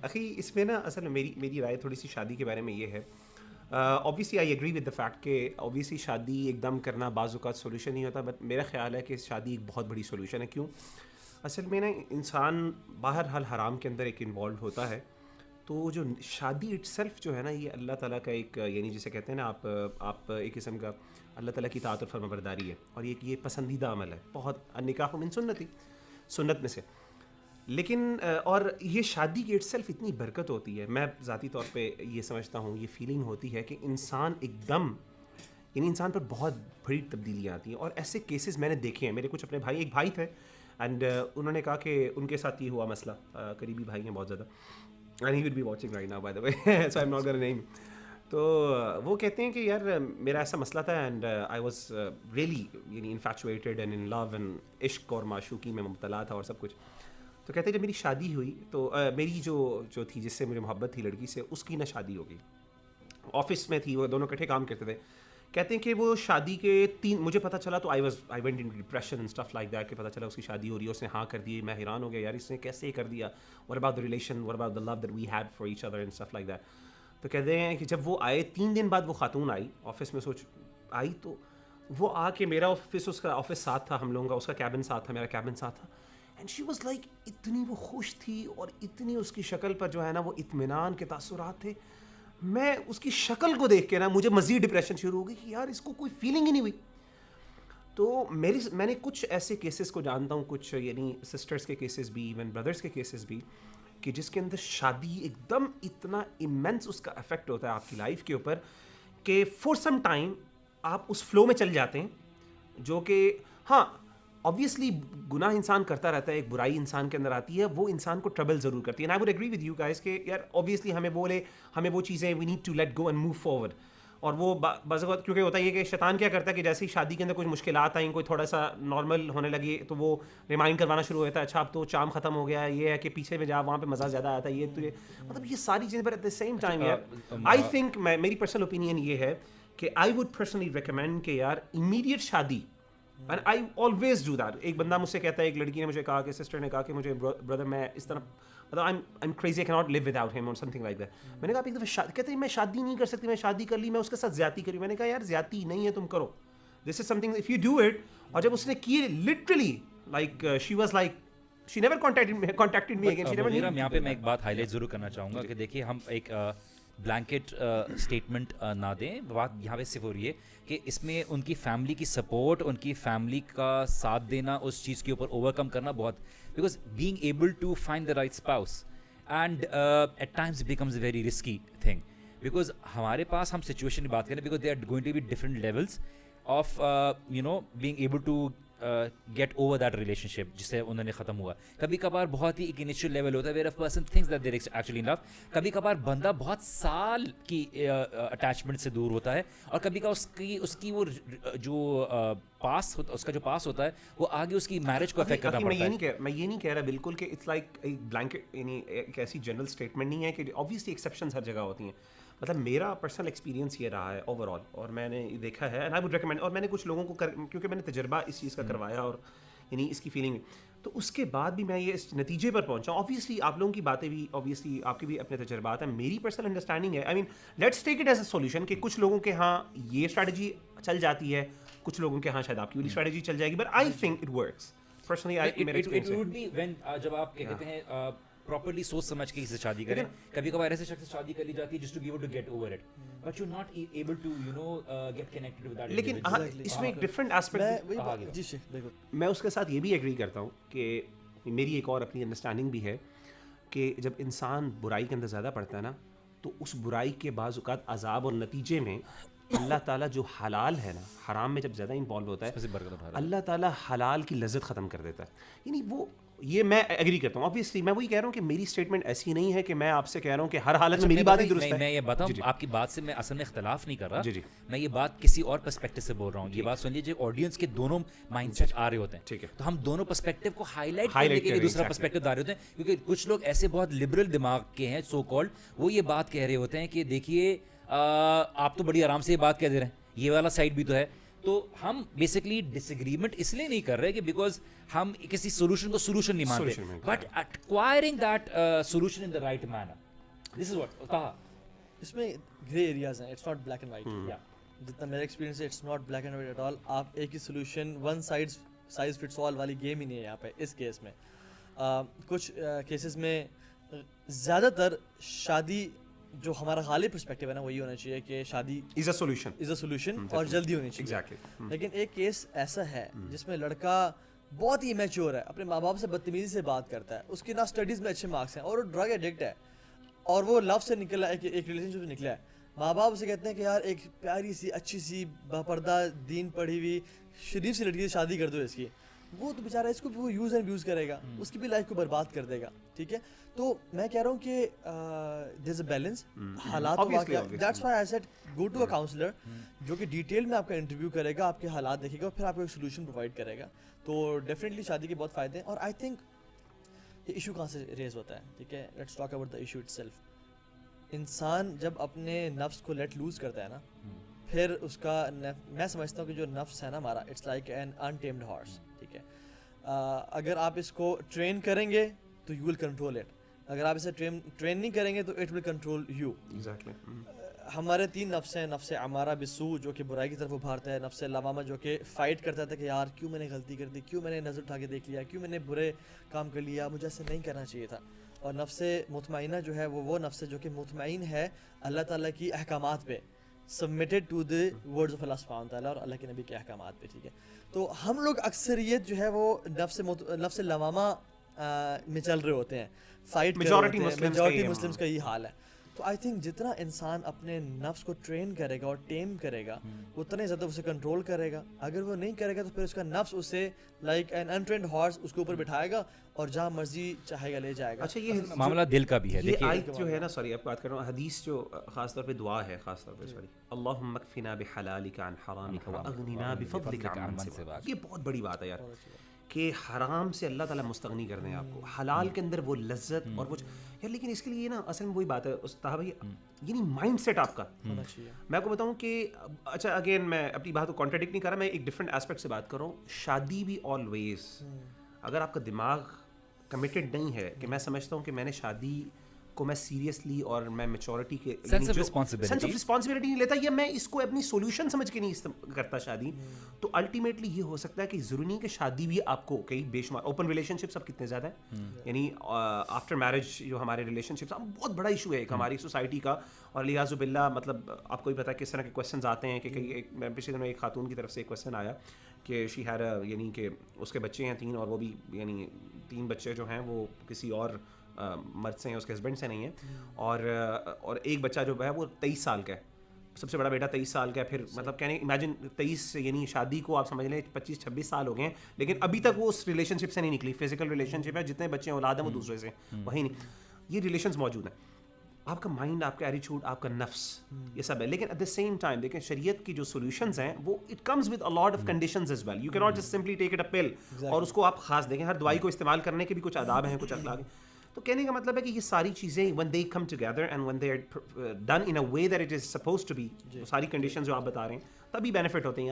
اخی اس میں نا اصل میں میری رائے تھوڑی سی شادی کے بارے میں یہ ہے. Obviously I agree with the fact کہ اوبویسلی شادی ایک دم کرنا بعض اوقات سولوشن نہیں ہوتا, بٹ میرا خیال ہے کہ شادی ایک بہت بڑی سولوشن ہے. کیوں؟ اصل میں نا انسان باہر حال حرام کے اندر ایک انوالوڈ ہوتا ہے, تو جو شادی اٹ سیلف جو ہے نا یہ اللہ تعالیٰ کا ایک یعنی جسے کہتے ہیں نا آپ ایک قسم کا اللہ تعالیٰ کی اطاعت اور فرما برداری ہے, اور یہ پسندیدہ عمل ہے بہت. نکاح من سنتی, سنت میں سے. لیکن اور یہ شادی کی اٹ سیلف اتنی برکت ہوتی ہے, میں ذاتی طور پہ یہ سمجھتا ہوں, یہ فیلنگ ہوتی ہے کہ انسان ایک دم یعنی انسان پر بہت بڑی تبدیلیاں آتی ہیں. اور ایسے کیسز میں نے دیکھے ہیں, میرے کچھ اپنے ایک بھائی تھے اینڈ انہوں نے کہا کہ ان کے ساتھ یہ ہوا مسئلہ, قریبی بھائی ہیں بہت زیادہ, and he would be watching right now by the way, so I am not gonna name. تو وہ کہتے ہیں کہ یار میرا ایسا مسئلہ تھا اینڈ آئی واز ریئلی یعنی انفیچویٹڈ اینڈ ان لو اینڈ عشق اور معشوقی میں مبتلا تھا اور سب کچھ. تو کہتے ہیں جب میری شادی ہوئی تو میری جو تھی جس سے مجھے محبت تھی لڑکی سے, اس کی نہ شادی ہو گئی. آفس میں تھی, وہ دونوں اکٹھے کام کرتے تھے. کہتے ہیں کہ وہ شادی کے مجھے پتہ چلا تو I went in depression and stuff like that, کہ پتہ چلا اس کی شادی ہو رہی ہے, اس نے ہاں کر دی. میں حیران ہو گیا یار اس نے کیسے کر دیا, what about the relation, what about the love that we had for each other and stuff like that. تو کہتے ہیں کہ جب وہ آئے 3 دن بعد وہ خاتون آئی آفس میں, آئی تو وہ آ کے میرا آفس, اس کا آفس ساتھ تھا ہم لوگوں کا, اس کا کیبن ساتھ تھا, میرا کیبن ساتھ تھا. اینڈ شی واز لائک اتنی وہ خوش تھی اور اتنی اس کی شکل پر جو ہے نا وہ اطمینان کے تاثرات تھے. میں اس کی شکل کو دیکھ کے نا مجھے مزید ڈپریشن شروع ہو گئی کہ یار اس کو کوئی فیلنگ ہی نہیں ہوئی. تو میں نے کچھ ایسے کیسز کو جانتا ہوں, کچھ یعنی سسٹرز کے کیسز بھی, ایون بردرز کے کیسز بھی, کہ جس کے اندر شادی ایک دم اتنا ایمنس اس کا افیکٹ ہوتا ہے آپ کی لائف کے اوپر کہ فور سم ٹائم آپ اس فلو میں چل جاتے ہیں, جو کہ ہاں obviously گناہ انسان کرتا رہتا ہے, ایک برائی انسان کے اندر آتی ہے, وہ انسان کو ٹربل ضرور کرتی ہے. And I would agree with you guys کہ یار obviously ہمیں وہ چیزیں we need to let go and move forward. اور وہ بعض اوقات کیونکہ ہوتا ہے یہ کہ شیطان کیا کرتا ہے کہ جیسے ہی شادی کے اندر کچھ مشکلات آئیں, کوئی تھوڑا سا نارمل ہونے لگے, تو وہ ریمائنڈ کروانا شروع ہوتا ہے, اچھا اب تو چام ختم ہو گیا ہے, یہ ہے کہ پیچھے میں جا وہاں پہ مزہ زیادہ آتا ہے, یہ تو مطلب یہ ساری چیزیں. پر ایٹ دا سیم ٹائم یار آئی تھنک میری پرسنل اوپینین یہ ہے کہ آئی وڈ پرسنلی ریکمینڈ کہ یار امیڈیٹ شادی. And I always do that. ایک بندہ مجھ سے کہتا ہے, ایک لڑکی نے مجھے کہا کہ سسٹر نے کہا کہ مجھے بردر میں اس طرح مطلب I am crazy, I cannot live without ہم اور سم تھنگ لائک دیٹ. میں نے کہا ایک دفعہ کہتے ہیں میں شادی نہیں کر سکتی, میں شادی کر لی, میں اس کے ساتھ زیادتی کری. میں نے کہا یار زیادتی نہیں ہے, تم کرو, this is something if you do it. اور جب اس نے کی literally like she was like she never contacted me again. She never knew. یہاں پہ میں ایک بات ہائی لائٹ ضرور کرنا چاہوں گا کہ دیکھیے ہم ایک بلینکٹ اسٹیٹمنٹ نہ دیں. بات یہاں پہ صرف ہو رہی ہے کہ اس میں ان کی فیملی کی سپورٹ, ان کی فیملی کا ساتھ دینا, اس چیز کے اوپر اوور کم کرنا بہت, because being able to find the right spouse and at times it becomes a very risky thing, because ہمارے پاس ہم سچویشن کی بات کریں, because they are going to be different levels of being able to get over that relationship جس سے انہوں نے ختم ہوا. کبھی کبھار بہت ہی ایک انیشیل لیول ہوتا ہے where a person thinks that they are actually in love. کبھی کبھار بندہ بہت سال کی اٹیچمنٹ سے دور ہوتا ہے, اور کبھی کبھار اس کی وہ جو پاس ہوتا, اس کا جو پاس ہوتا ہے وہ آگے اس کی میرج کو افیکٹ کرنا پڑتا ہے. میں یہ نہیں کہہ رہا بالکل کہ اٹس لائک ایک بلینکٹ یعنی ایک ایسی جنرل اسٹیٹمنٹ نہیں ہے کہ obviously ایکسیپشنز ہر جگہ ہوتی ہیں. مطلب میرا پرسنل ایکسپیرینس یہ رہا ہے اوور آل, اور میں نے دیکھا ہے اینڈ آئی وڈ ریکمینڈ. اور میں نے کچھ لوگوں کو کیونکہ میں نے تجربہ اس چیز کا کروایا اور یعنی اس کی فیلنگ, تو اس کے بعد بھی میں یہ اس نتیجے پر پہنچا. اوبویسلی آپ لوگوں کی باتیں بھی اوبویسلی آپ کے بھی اپنے تجربات ہیں, میری پرسنل انڈرسٹینڈنگ ہے. I mean let's take it as a solution کہ کچھ لوگوں کے ہاں یہ اسٹریٹجی چل جاتی ہے, کچھ لوگوں کے ہاں شاید آپ کی والی اسٹریٹجی چل جائے گی, but I think it works personally. It would be when جب آپ کیا کہتے ہیں پراپرلی سوچ سمجھ کے اسے شادی کریں. کبھی کبھار ایسے شخص سے شادی کر لی جاتی ہے just to be able to get over it, but you not able to get connected with that. لیکن اس میں ایک ڈفرنٹ ایسپیکٹ میں اس کے ساتھ یہ بھی ایگری کرتا ہوں کہ میری ایک اور اپنی انڈرسٹینڈنگ بھی ہے کہ جب انسان برائی کے اندر زیادہ پڑتا ہے نا, تو اس برائی کے بعض اوقات عذاب اور نتیجے میں اللہ تعالیٰ جو حلال ہے نا, حرام میں جب زیادہ انوالو ہوتا ہے اللہ تعالیٰ حلال کی لذت ختم کر دیتا ہے. یعنی وہ یہ میں ایگری کرتا ہوں. obviously میں وہی کہہ رہا ہوں کہ میری اسٹیٹمنٹ ایسی نہیں ہے کہ میں آپ سے کہہ رہا ہوں کہ ہر حالت میں میری بات ہی درست ہے. میں یہ بتاؤں آپ کی بات سے میں اصل میں اختلاف نہیں کر رہا, میں یہ بات کسی اور پرسپیکٹو سے بول رہا ہوں. یہ بات سن لیجیے, آڈینس کے دونوں مائنڈ سیٹ آ رہے ہوتے ہیں, ٹھیک ہے, تو ہم دونوں پرسپیکٹو کو ہائی لائٹ کرنے کے لیے دوسرا پرسپیکٹو آ رہے ہوتے ہیں, کیونکہ کچھ لوگ ایسے بہت لبرل دماغ کے ہیں سو کالڈ, وہ یہ بات کہہ رہے ہوتے ہیں کہ دیکھیے آپ تو بڑی آرام سے یہ بات کہہ دے رہے ہیں, یہ والا سائڈ بھی تو ہے. تو ہم بیسکلی ڈس ایگریمنٹ اس لیے نہیں کر رہے کہ بیکاز ہم کسی سولوشن کو سولوشن نہیں مانتے, but acquiring that solution in the right manner. This is what کہا. اس میں گرے ایریاز ہیں, it's not black and white. جتنا میرا ایکسپیرینس ہے it's not black and white at all. آپ ایک ہی solution one size fits all والی گیم ہی نہیں ہے یہاں پہ. اس کیس میں کچھ کیسز میں زیادہ تر شادی جو ہمارا غالب پرسپیکٹیو ہے نا وہی ہونا چاہیے کہ شادی از اے سولوشن اور جلدی ہونی چاہیے. لیکن ایک کیس ایسا ہے جس میں لڑکا بہت ہی امیچور ہے, اپنے ماں باپ سے بدتمیزی سے بات کرتا ہے, اس کے نہ اسٹڈیز میں اچھے مارکس ہیں اور وہ ڈرگ ایڈکٹ ہے, اور وہ لو سے نکلا ہے, ایک ریلیشن شپ سے نکلا ہے. ماں باپ اسے کہتے ہیں کہ یار ایک پیاری سی اچھی سی باپردہ دین پڑھی ہوئی شریف سی لڑکی سے شادی کر دو اس کی. وہ تو بیچارہ اس کو وہ یوز اینڈ ابیوز کرے گا, اس کی بھی لائف کو برباد کر دے گا. ٹھیک ہے, تو میں کہہ رہا ہوں کہ دیر از اے بیلنس. حالات that's why I said go to a counsellor جو کہ ڈیٹیل میں آپ کا انٹرویو کرے گا, آپ کے حالات دیکھے گا اور پھر آپ کو ایک سولوشن پرووائڈ کرے گا. تو ڈیفینیٹلی شادی کے بہت فائدے ہیں. اور آئی تھنک یہ ایشو کہاں سے ریز ہوتا ہے. ٹھیک ہے, let's talk about the issue it self. انسان جب اپنے نفس کو لیٹ لوز کرتا ہے نا, پھر اس کا میں سمجھتا ہوں کہ جو نفس ہے نا ہمارا, اٹس لائک این انٹیمڈ ہارس. ٹھیک ہے, اگر آپ اس کو ٹرین کریں گے تو یو ول کنٹرول اٹ, اگر آپ اسے ٹرین نہیں کریں گے تو اٹ ول کنٹرول یو. ہمارے 3 نفس ہیں. نفس امارہ بالسوء جو کہ برائی کی طرف ابھارتا ہے, نفس لوامہ جو کہ فائٹ کرتا تھا کہ یار کیوں میں نے غلطی کر دی, کیوں میں نے نظر اٹھا کے دیکھ لیا, کیوں میں نے برے کام کر لیا, مجھے ایسے نہیں کرنا چاہیے تھا. اور نفس مطمئنہ جو ہے وہ نفس ہے جو کہ مطمئن ہے اللہ تعالیٰ کی احکامات پہ, submitted to the words of اللہ سبحانہ تعالیٰ اور اللہ کے نبی کے احکامات پہ. ٹھیک ہے, تو ہم لوگ اکثریت جو ہے وہ نفس لوامہ میں چل رہے ہوتے ہیں, فائٹ میجورٹی مسلمس کا یہ حال ہے. تو آئی تھنک جتنا انسان اپنے نفس کو ٹرین کرے گا اور ٹیم کرے گا اتنے زیادہ اسے کنٹرول کرے گا. اگر وہ نہیں کرے گا تو پھر اس کا نفس اسے لائک این انٹرینڈ ہارس اس کے اوپر بٹھائے گا اور جہاں مرضی چاہے گا لے جائے گا. اچھا, یہ معاملہ دل کا بھی ہے. یہ آیت جو ہے نا, سوری آپ بات کر رہا ہوں, حدیث جو خاص طور پہ دعا ہے, خاص طور پہ سوری اللہم اکفنا بحلالک عن حرامک واغننا بفضلک عمن سواک. یہ بہت بڑی بات ہے یار کہ حرام سے اللہ تعالیٰ مستغنی کر دیں آپ کو, حلال کے اندر وہ لذت اور وہ یار. لیکن اس کے لیے نا اصل میں وہی بات ہے استاد بھائی, یعنی مائنڈ سیٹ آپ کا ہونا چاہیے. میں آپ کو بتاؤں کہ اچھا اگین میں اپنی بات کو کانٹراڈکٹ نہیں کر رہا, میں ایک ڈفرینٹ ایسپیکٹ سے بات کر رہا ہوں. شادی بھی آلویز اگر آپ کا دماغ کمیٹڈ نہیں ہے کہ میں سمجھتا ہوں کہ میں نے شادی کو میں سیریسلی اور میں میچورٹی کے سینس آف رسپانسبلٹی نہیں لیتا, یا میں اس کو اپنی سولوشن سمجھ کے نہیں کرتا شادی, تو الٹیمیٹلی یہ ہو سکتا ہے کہ ضروری نہیں کہ شادی بھی آپ کو کئی بے شمار اوپن ریلیشن شپس اب کتنے زیادہ ہیں, یعنی آفٹر میرج جو ہمارے ریلیشن شپس بہت بڑا ایشو ہے ایک ہماری سوسائٹی کا. اور لیاذ باللہ مطلب آپ کو بھی پتا ہے کس طرح کے کویشچنز آتے ہیں کہ میں پچھلے دنوں ایک خاتون کی طرف سے ایک کویشچن آیا کہ شی ہیڈ یعنی کہ اس کے بچے ہیں 3 اور وہ بھی یعنی 3 بچے جو ہیں وہ کسی اور مرد سے ہیں, اس کے ہسبینڈ سے نہیں ہیں, اور ایک بچہ جو ہے وہ 23 سال کا ہے, سب سے بڑا بیٹا 23 سال کا ہے. پھر مطلب کہنے امیجن 23 یعنی شادی کو آپ سمجھ لیں 25-26 سال ہو گئے ہیں, لیکن ابھی تک وہ اس ریلیشن شپ سے نہیں نکلی. فزیکل ریلیشن شپ ہے, جتنے بچے اولاد ہیں وہ دوسرے سے, وہی نہیں, یہ ریلیشنز موجود ہیں. آپ کا مائنڈ, آپ کا ایٹیٹیوڈ, آپ کا نفس, یہ سب ہے. لیکن ایٹ دا سیم ٹائم دیکھیں شریعت کی جو سولوشنز ہیں وہ it comes with a lot of conditions as well. You کی not just simply take it a pull اور اس کو آپ خاص دیکھیں. ہر دوائی کو استعمال کرنے کے بھی کچھ آداب ہیں, کچھ اخلاق ہیں. تو کہنے کا مطلب ہے کہ یہ ساری چیزیں when they come together and when they are done in a way that it is supposed to be, ساری کنڈیشنز جو آپ بتا رہے ہیں تبھی بینیفٹ ہوتے ہیں.